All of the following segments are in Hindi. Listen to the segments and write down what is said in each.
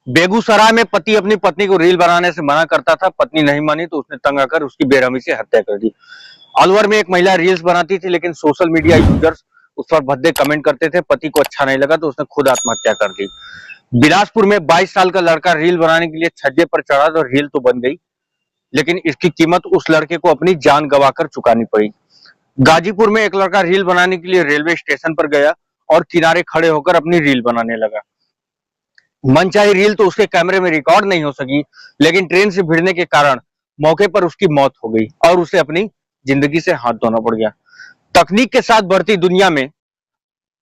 बेगूसराय में पति अपनी पत्नी को रील बनाने से मना करता था, पत्नी नहीं मानी तो उसने तंग आकर उसकी बेरहमी से हत्या कर दी। अलवर में एक महिला रील्स बनाती थी, लेकिन सोशल मीडिया यूजर्स उस पर भद्दे कमेंट करते थे। पति को अच्छा नहीं लगा तो उसने खुद आत्महत्या कर दी। बिलासपुर में 22 साल का लड़का रील बनाने के लिए छज्जे पर चढ़ा तो रील तो बन गई, लेकिन इसकी कीमत उस लड़के को अपनी जान गंवाकर चुकानी पड़ी। गाजीपुर में एक लड़का रील बनाने के लिए रेलवे स्टेशन पर गया और किनारे खड़े होकर अपनी रील बनाने लगा। मनचाही रील तो उसके कैमरे में रिकॉर्ड नहीं हो सकी, लेकिन ट्रेन से भिड़ने के कारण मौके पर उसकी मौत हो गई और उसे अपनी जिंदगी से हाथ धोना पड़ गया। तकनीक के साथ बढ़ती दुनिया में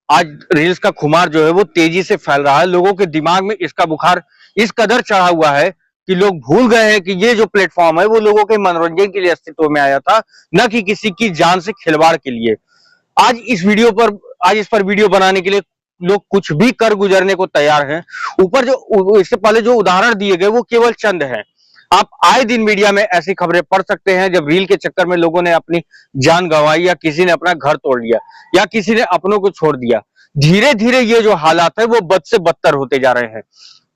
आज रील्स का खुमार जो है वो तेजी से फैल रहा है। लोगों के दिमाग में इसका बुखार इस कदर चढ़ा हुआ है कि लोग भूल गए हैं कि ये जो प्लेटफॉर्म है वो लोगों के मनोरंजन के लिए अस्तित्व में आया था, न कि किसी की जान से खिलवाड़ के लिए। आज इस पर वीडियो बनाने के लिए लोग कुछ भी कर गुजरने को तैयार हैं। ऊपर जो इससे पहले जो उदाहरण दिए गए वो केवल चंद हैं। आप आए दिन मीडिया में ऐसी खबरें पढ़ सकते हैं जब रील के चक्कर में लोगों ने अपनी जान गंवाई, या किसी ने अपना घर तोड़ लिया, या किसी ने अपनों को छोड़ दिया। धीरे धीरे ये जो हालात है वो बद से बदतर होते जा रहे हैं।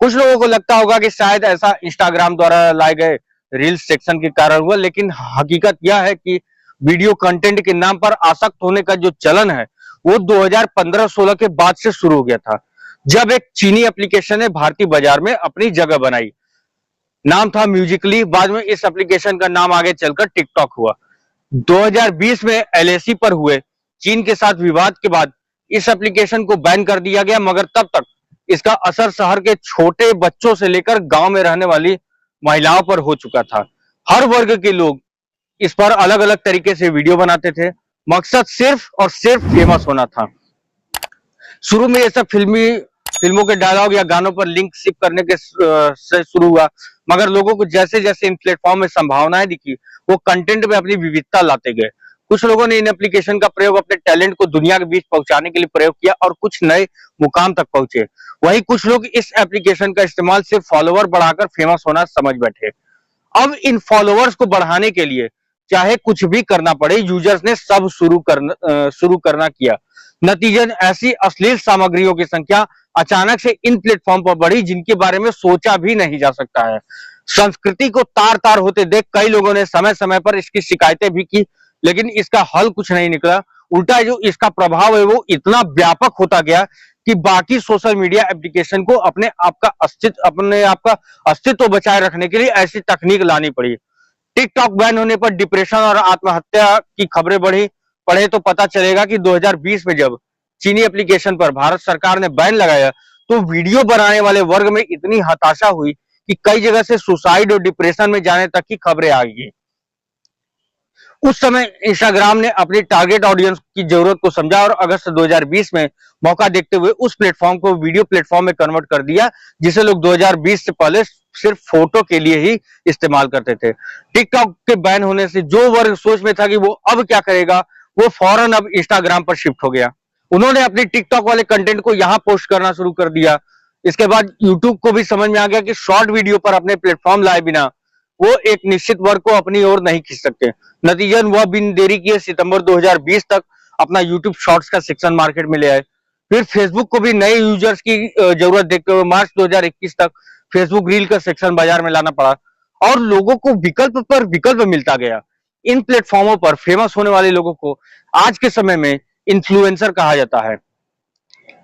कुछ लोगों को लगता होगा कि शायद ऐसा इंस्टाग्राम द्वारा लाए गए रील्स सेक्शन के कारण हुआ, लेकिन हकीकत यह है कि वीडियो कंटेंट के नाम पर आसक्त होने का जो चलन है वो 2015-16 के बाद से शुरू हो गया था, जब एक चीनी एप्लीकेशन ने भारतीय बाजार में अपनी जगह बनाई। नाम था म्यूजिकली, बाद में इस एप्लीकेशन का नाम आगे चलकर टिकटॉक हुआ। 2020 में एलएसी पर हुए चीन के साथ विवाद के बाद इस एप्लीकेशन को बैन कर दिया गया, मगर तब तक इसका असर शहर के छोटे बच्चों से लेकर गांव में रहने वाली महिलाओं पर हो चुका था। हर वर्ग के लोग इस पर अलग अलग तरीके से वीडियो बनाते थे। मकसद सिर्फ और सिर्फ फेमस होना था। शुरू में ये सब फिल्मों के डायलॉग या गानों पर लिंक शिप करने के से शुरू हुआ, मगर लोगों को जैसे जैसे इन प्लेटफॉर्म में संभावनाएं दिखी वो कंटेंट में अपनी विविधता लाते गए। कुछ लोगों ने इन एप्लीकेशन का प्रयोग अपने टैलेंट को दुनिया के बीच पहुंचाने के लिए प्रयोग किया और कुछ नए मुकाम तक पहुंचे। वहीं कुछ लोग इस एप्लीकेशन का इस्तेमाल सिर्फ फॉलोवर बढ़ाकर फेमस होना समझ बैठे। अब इन फॉलोवर्स को बढ़ाने के लिए चाहे कुछ भी करना पड़े, यूजर्स ने सब शुरू करना किया। नतीजन ऐसी अश्लील सामग्रियों की संख्या अचानक से इन प्लेटफॉर्म पर बढ़ी जिनके बारे में सोचा भी नहीं जा सकता है। संस्कृति को तार तार होते देख कई लोगों ने समय समय पर इसकी शिकायतें भी की, लेकिन इसका हल कुछ नहीं निकला। उल्टा जो इसका प्रभाव है वो इतना व्यापक होता गया कि बाकी सोशल मीडिया एप्लीकेशन को अपने आप का अस्तित्व बचाए रखने के लिए ऐसी तकनीक लानी पड़ी। टिकटॉक बैन होने पर डिप्रेशन और आत्महत्या की खबरें बढ़ी। पढ़े तो पता चलेगा कि 2020 में जब चीनी एप्लीकेशन पर भारत सरकार ने बैन लगाया तो वीडियो बनाने वाले वर्ग में इतनी हताशा हुई कि कई जगह से सुसाइड और डिप्रेशन में जाने तक की खबरें आ गई। उस समय इंस्टाग्राम ने अपनी टारगेट ऑडियंस की जरूरत को समझा और अगस्त 2020 में मौका देखते हुए उस प्लेटफॉर्म को वीडियो प्लेटफॉर्म में कन्वर्ट कर दिया, जिसे लोग 2020 से पहले सिर्फ फोटो के लिए ही इस्तेमाल करते थे। टिकटॉक के बैन होने से जो वर्ग सोच में था कि वो अब क्या करेगा, वो फौरन अब इंस्टाग्राम पर शिफ्ट हो गया। उन्होंने अपनी टिकटॉक वाले कंटेंट को यहाँ पोस्ट करना शुरू कर दिया। इसके बाद यूट्यूब को भी समझ में आ गया कि शॉर्ट वीडियो पर अपने प्लेटफॉर्म लाए बिना वो एक निश्चित वर्ग को अपनी ओर नहीं खींच सकते। नतीजन वह बिन देरी किए सितंबर 2020 तक अपना यूट्यूब शॉर्ट्स का सेक्शन मार्केट में ले आए। फिर फेसबुक को भी नए यूजर्स की जरूरत देखते हुए मार्च 2021 तक फेसबुक रील का सेक्शन बाजार में लाना पड़ा और लोगों को विकल्प पर विकल्प मिलता गया। इन प्लेटफॉर्मों पर फेमस होने वाले लोगों को आज के समय में इन्फ्लुएंसर कहा जाता है।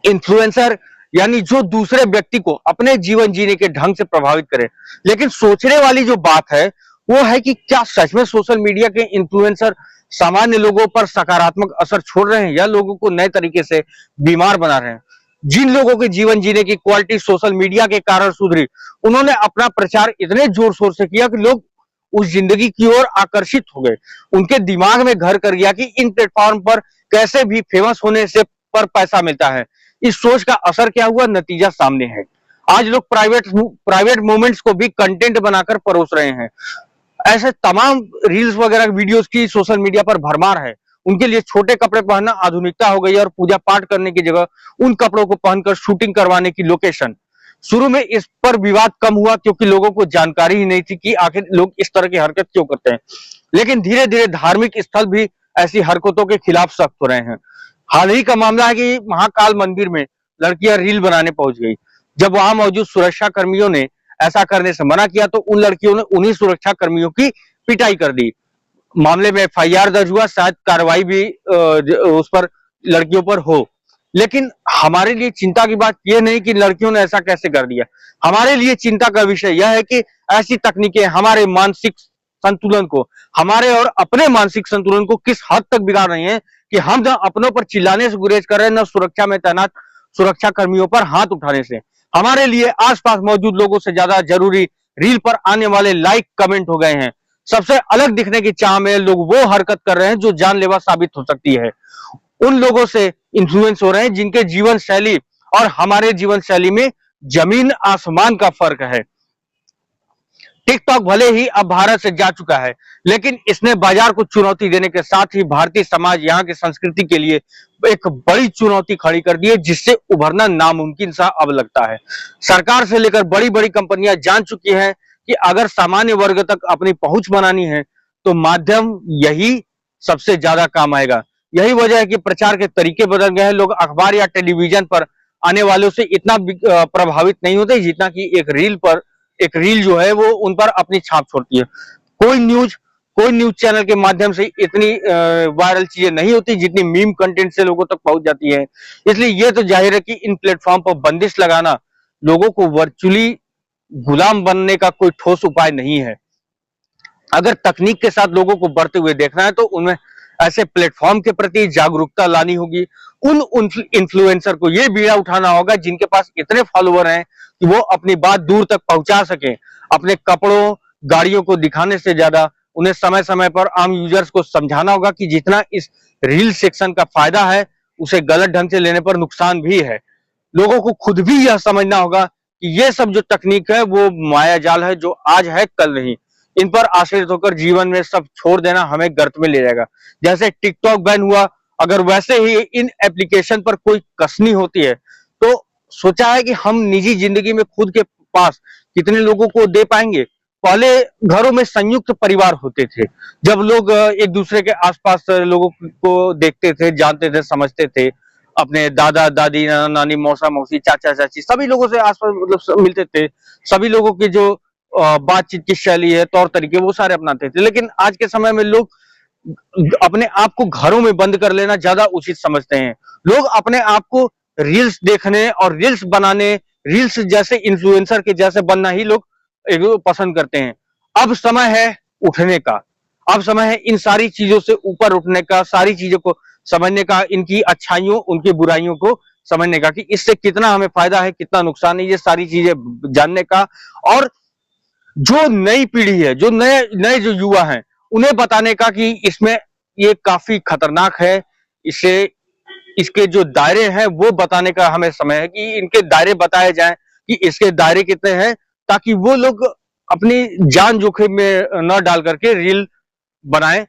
इन्फ्लुएंसर यानी जो दूसरे व्यक्ति को अपने जीवन जीने के ढंग से प्रभावित करे। लेकिन सोचने वाली जो बात है वो है कि क्या सच में सोशल मीडिया के इन्फ्लुएंसर सामान्य लोगों पर सकारात्मक असर छोड़ रहे हैं या लोगों को नए तरीके से बीमार बना रहे हैं। जिन लोगों के जीवन जीने की क्वालिटी सोशल मीडिया के कारण सुधरी, उन्होंने अपना प्रचार इतने जोर शोर से किया कि लोग उस जिंदगी की ओर आकर्षित हो गए। उनके दिमाग में घर कर गया कि इन प्लेटफॉर्म पर कैसे भी फेमस होने से पर पैसा मिलता है। इस सोच का असर क्या हुआ, नतीजा सामने है। आज लोग प्राइवेट मोमेंट्स को भी कंटेंट बनाकर परोस रहे हैं। ऐसे तमाम रील्स वगैरह वीडियोस की सोशल मीडिया पर भरमार है। उनके लिए छोटे कपड़े पहनना आधुनिकता हो गई और पूजा पाठ करने की जगह उन कपड़ों को पहनकर शूटिंग करवाने की लोकेशन। शुरू में इस पर विवाद कम हुआ क्योंकि लोगों को जानकारी ही नहीं थी कि आखिर लोग इस तरह की हरकत क्यों करते हैं। लेकिन धीरे धीरे धार्मिक स्थल भी ऐसी हरकतों के खिलाफ सख्त हो रहे हैं। हाल ही का मामला है कि महाकाल मंदिर में लड़कियां रील बनाने पहुंच गई। जब वहां मौजूद सुरक्षा कर्मियों ने ऐसा करने से मना किया तो उन लड़कियों ने उन्हीं सुरक्षा कर्मियों की पिटाई कर दी। मामले में एफआईआर दर्ज हुआ, शायद कार्रवाई भी उस पर लड़कियों पर हो। लेकिन हमारे लिए चिंता की बात यह नहीं कि लड़कियों ने ऐसा कैसे कर दिया। हमारे लिए चिंता का विषय यह है कि ऐसी तकनीकें हमारे मानसिक संतुलन को, हमारे और अपने मानसिक संतुलन को किस हद तक बिगाड़ रही हैं कि हम न अपनों पर चिल्लाने से गुरेज कर रहे हैं, न सुरक्षा में तैनात सुरक्षा कर्मियों पर हाथ उठाने से। हमारे लिए आसपास मौजूद लोगों से ज्यादा जरूरी रील पर आने वाले लाइक कमेंट हो गए हैं। सबसे अलग दिखने की चाह में लोग वो हरकत कर रहे हैं जो जानलेवा साबित हो सकती है। उन लोगों से इन्फ्लुएंस हो रहे हैं जिनके जीवन शैली और हमारे जीवन शैली में जमीन आसमान का फर्क है। टिकटॉक भले ही अब भारत से जा चुका है, लेकिन इसने बाजार को चुनौती देने के साथ ही भारतीय समाज, यहाँ की संस्कृति के लिए एक बड़ी चुनौती खड़ी कर दी है, जिससे उभरना नामुमकिन सा अब लगता है। सरकार से लेकर बड़ी बड़ी कंपनियां जान चुकी हैं कि अगर सामान्य वर्ग तक अपनी पहुंच बनानी है तो माध्यम यही सबसे ज्यादा काम आएगा। यही वजह है कि प्रचार के तरीके बदल गए हैं। लोग अखबार या टेलीविजन पर आने वालों से इतना प्रभावित नहीं होते जितना कि एक रील जो है वो उन पर अपनी छाप छोड़ती है। कोई न्यूज चैनल के माध्यम से इतनी वायरल चीजें नहीं होती जितनी मीम कंटेंट से लोगों तक पहुंच जाती है। इसलिए ये तो जाहिर है कि इन प्लेटफॉर्म पर बंदिश लगाना लोगों को वर्चुअली गुलाम बनने का कोई ठोस उपाय नहीं है। अगर तकनीक के साथ लोगों को बढ़ते हुए देखना है तो उनमें ऐसे प्लेटफॉर्म के प्रति जागरूकता लानी होगी। उन इन्फ्लुएंसर को ये बीड़ा उठाना होगा जिनके पास इतने फॉलोअर हैं कि वो अपनी बात दूर तक पहुंचा सके। अपने कपड़ों, गाड़ियों को दिखाने से ज्यादा उन्हें समय समय पर आम यूजर्स को समझाना होगा कि जितना इस रील सेक्शन का फायदा है, उसे गलत ढंग से लेने पर नुकसान भी है। लोगों को खुद भी यह समझना होगा कि ये सब जो तकनीक है वो माया जाल है, जो आज है कल नहीं। इन पर आश्रित होकर जीवन में सब छोड़ देना हमें गर्त में ले जाएगा। जैसे टिकटॉक बैन हुआ, अगर वैसे ही इन एप्लीकेशन पर कोई कसनी होती है तो सोचा है कि हम निजी जिंदगी में खुद के पास कितने लोगों को दे पाएंगे। पहले घरों में संयुक्त परिवार होते थे, जब लोग एक दूसरे के आसपास लोगों को देखते थे, जानते थे, समझते थे। अपने दादा दादी, नाना नानी, मौसा मौसी, चाचा चाची, सभी लोगों से आसपास मतलब मिलते थे। सभी लोगों की जो बातचीत की शैली है, तौर तरीके, वो सारे अपनाते थे। लेकिन आज के समय में लोग अपने आप को घरों में बंद कर लेना ज्यादा उचित समझते हैं। लोग अपने आप को रील्स देखने और रील्स बनाने, रील्स जैसे इन्फ्लुएंसर के जैसे बनना ही लोग पसंद करते हैं। अब समय है उठने का, अब समय है इन सारी चीजों से ऊपर उठने का, सारी चीजों को समझने का, इनकी अच्छाइयों, उनकी बुराइयों को समझने का कि इससे कितना हमें फायदा है, कितना नुकसान है, ये सारी चीजें जानने का। और जो नई पीढ़ी है, जो नए नए जो युवा हैं, उन्हें बताने का कि इसमें ये काफी खतरनाक है। इसे इसके जो दायरे हैं वो बताने का हमें समय है कि इनके दायरे बताए जाएं कि इसके दायरे कितने हैं, ताकि वो लोग अपनी जान जोखिम में न डाल करके रील बनाएं।